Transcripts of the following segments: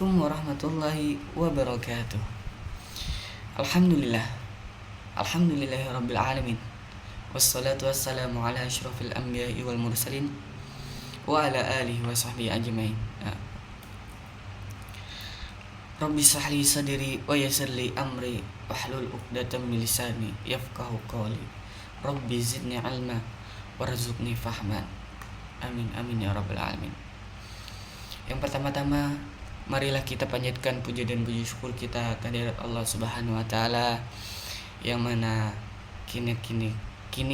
Assalamualaikum warahmatullahi wabarakatuh. Alhamdulillah. Alhamdulillahirabbil alamin. Wassalatu wassalamu ala asyrafil anbiya'i wal mursalin wa ala alihi wa sahbihi ajmain. Rabbi shrah li sadri wa yassir li amri wahlul 'uqdatam min lisani yafqahu qawli. Rabbi zidni ilma warzuqni fahman. Amin amin ya rabbal alamin. Yang pertama-tama, marilah kita panjatkan puja dan puji syukur kita kehadirat Allah Subhanahu wa taala, yang mana kini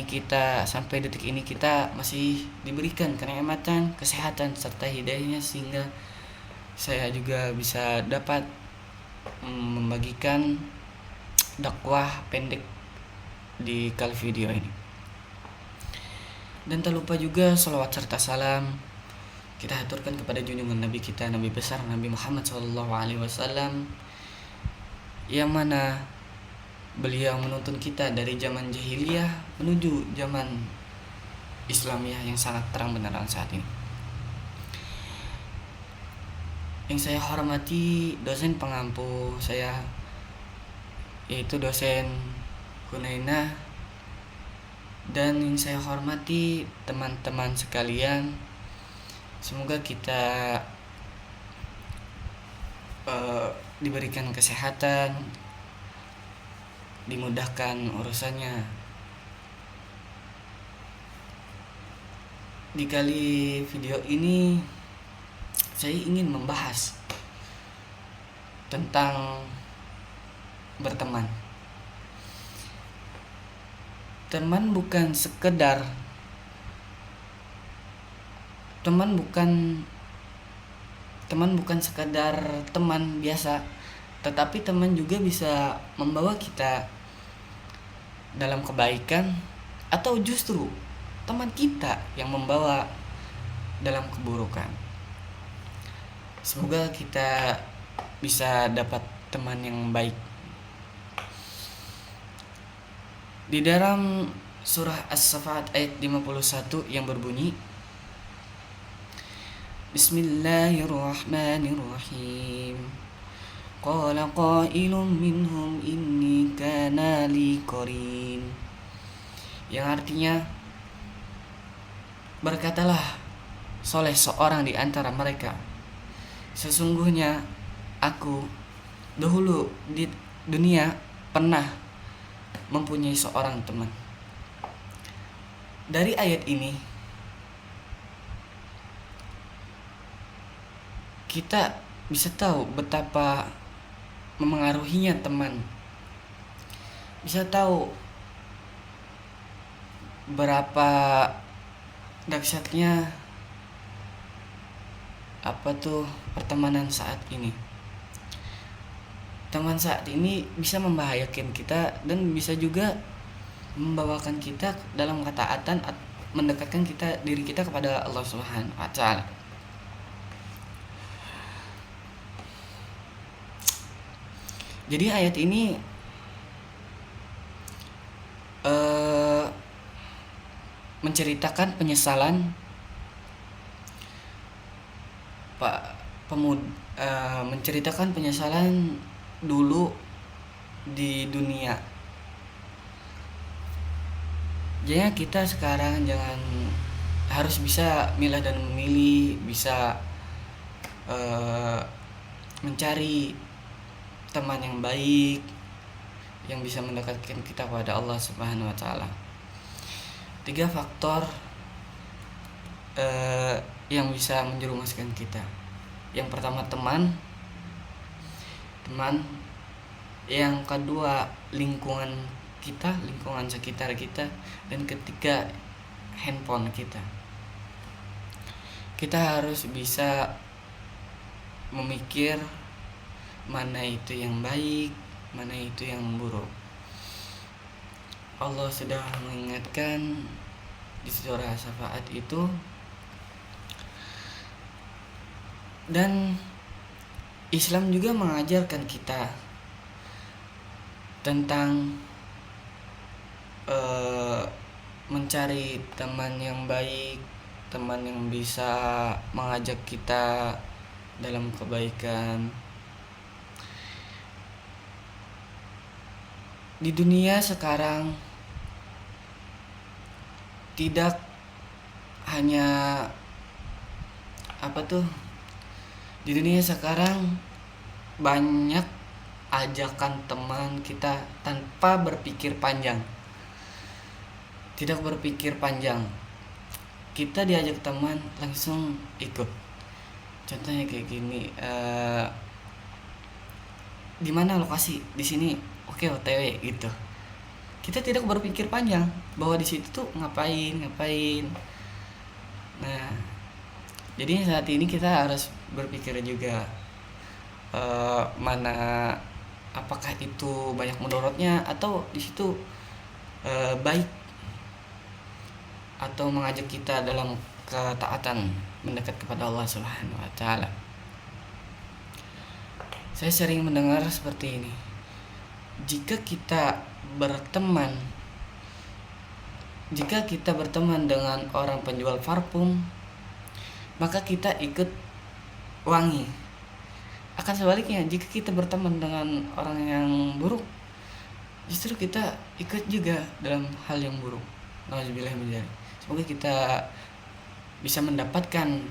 kita sampai detik ini kita masih diberikan kenikmatan, kesehatan serta hidayahnya, sehingga saya juga bisa dapat membagikan dakwah pendek di kali video ini. Dan tak lupa juga salawat serta salam kita haturkan kepada junjungan Nabi kita, Nabi besar Nabi Muhammad SAW, yang mana beliau menuntun kita dari zaman jahiliyah menuju zaman Islamiyah yang sangat terang benderang saat ini. Yang saya hormati dosen pengampu saya, yaitu dosen Hunaina, dan yang saya hormati teman-teman sekalian. Semoga kita diberikan kesehatan, dimudahkan urusannya. Di kali video ini saya ingin membahas tentang berteman. Teman bukan sekadar teman biasa, tetapi teman juga bisa membawa kita dalam kebaikan, atau justru teman kita yang membawa dalam keburukan. Semoga kita bisa dapat teman yang baik. Di dalam surah As-Saffat ayat 51 yang berbunyi, Bismillahirrahmanirrahim. Qala qailun minhum inni kana li qarin. Yang artinya, berkatalah soleh seorang di antara mereka, sesungguhnya aku dahulu di dunia pernah mempunyai seorang teman. Dari ayat ini kita bisa tahu betapa memengaruhinya teman. Bisa tahu berapa dahsyatnya pertemanan saat ini. Teman saat ini bisa membahayakan kita dan bisa juga membawakan kita dalam ketaatan, mendekatkan diri kita kepada Allah Subhanahu wa taala. Jadi ayat ini menceritakan penyesalan menceritakan penyesalan dulu di dunia. Jadi kita sekarang harus bisa milah dan memilih, bisa mencari teman yang baik yang bisa mendekatkan kita kepada Allah Subhanahu wa taala. 3 faktor yang bisa menjerumuskan kita. Yang pertama teman. Yang kedua lingkungan sekitar kita, dan ketiga handphone kita. Kita harus bisa memikir mana itu yang baik, mana itu yang buruk. Allah sudah mengingatkan di surah As-Saffat itu, dan Islam juga mengajarkan kita tentang mencari teman yang baik, teman yang bisa mengajak kita dalam kebaikan. Di dunia sekarang tidak hanya apa tuh, di dunia sekarang banyak ajakan teman kita tanpa berpikir panjang, tidak berpikir panjang, kita diajak teman langsung ikut. Contohnya kayak gini, di mana lokasi, di sini, oke, OTW gitu. Kita tidak berpikir panjang bahwa di situ tuh ngapain. Nah, jadi saat ini kita harus berpikir juga, mana, apakah itu banyak mudaratnya atau di situ baik atau mengajak kita dalam ketaatan mendekat kepada Allah Subhanahu wa taala. Saya sering mendengar seperti ini. Jika kita berteman dengan orang penjual parfum, maka kita ikut wangi. Akan sebaliknya, jika kita berteman dengan orang yang buruk, justru kita ikut juga dalam hal yang buruk. Nauzubillah min dzalik. Semoga kita bisa mendapatkan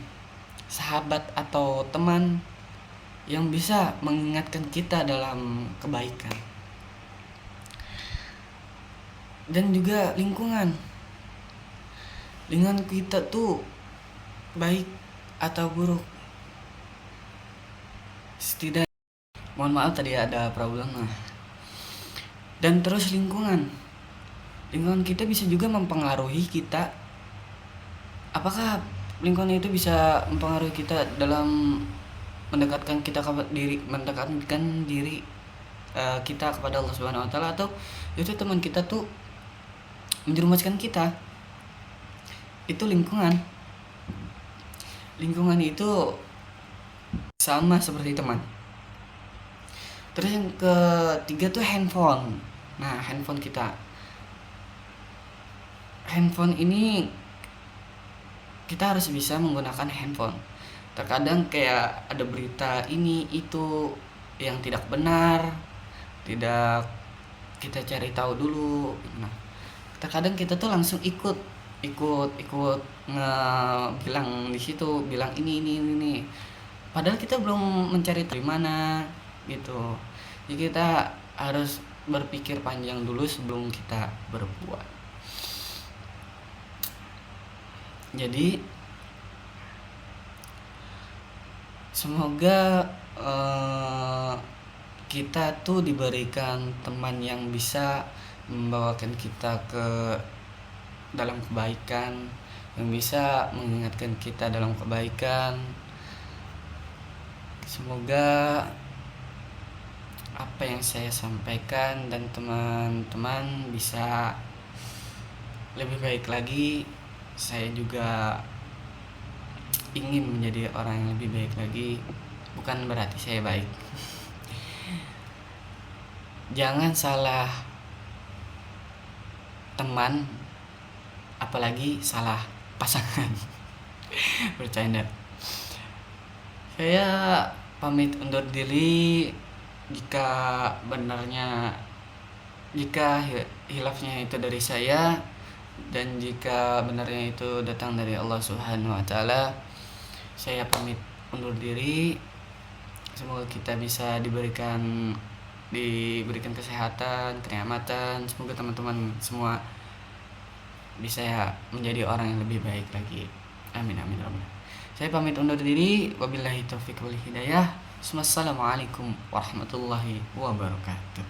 sahabat atau teman yang bisa mengingatkan kita dalam kebaikan. Dan juga lingkungan kita tuh baik atau buruk, setidaknya, mohon maaf tadi ada problem. Dan terus lingkungan kita bisa juga mempengaruhi kita. Apakah lingkungan itu bisa mempengaruhi kita dalam mendekatkan diri kita kepada Allah Subhanahu wa taala, atau itu teman kita tuh menjerumuskan kita? Itu lingkungan itu sama seperti teman. Terus yang ketiga tuh handphone. Nah, handphone ini kita harus bisa menggunakan handphone. Terkadang kayak ada berita ini itu yang tidak benar, tidak kita cari tahu dulu. Nah, terkadang kita tuh langsung ikut bilang di situ, bilang ini, padahal kita belum mencari dari mana gitu. Jadi kita harus berpikir panjang dulu sebelum kita berbuat. Jadi semoga kita tuh diberikan teman yang bisa membawakan kita ke dalam kebaikan, yang bisa mengingatkan kita dalam kebaikan. Semoga apa yang saya sampaikan dan teman-teman bisa lebih baik lagi. Saya juga ingin menjadi orang yang lebih baik lagi, bukan berarti saya baik. Jangan salah teman, apalagi salah pasangan. Bercanda. Saya pamit undur diri. Jika hilafnya itu dari saya, dan jika benarnya itu datang dari Allah Subhanahu wa taala, saya pamit undur diri. Semoga kita bisa diberikan kesehatan, kenikmatan. Semoga teman-teman semua bisa menjadi orang yang lebih baik lagi. Amin. Saya pamit undur diri. Wabillahi taufiq wal hidayah. Wassalamualaikum warahmatullahi wabarakatuh.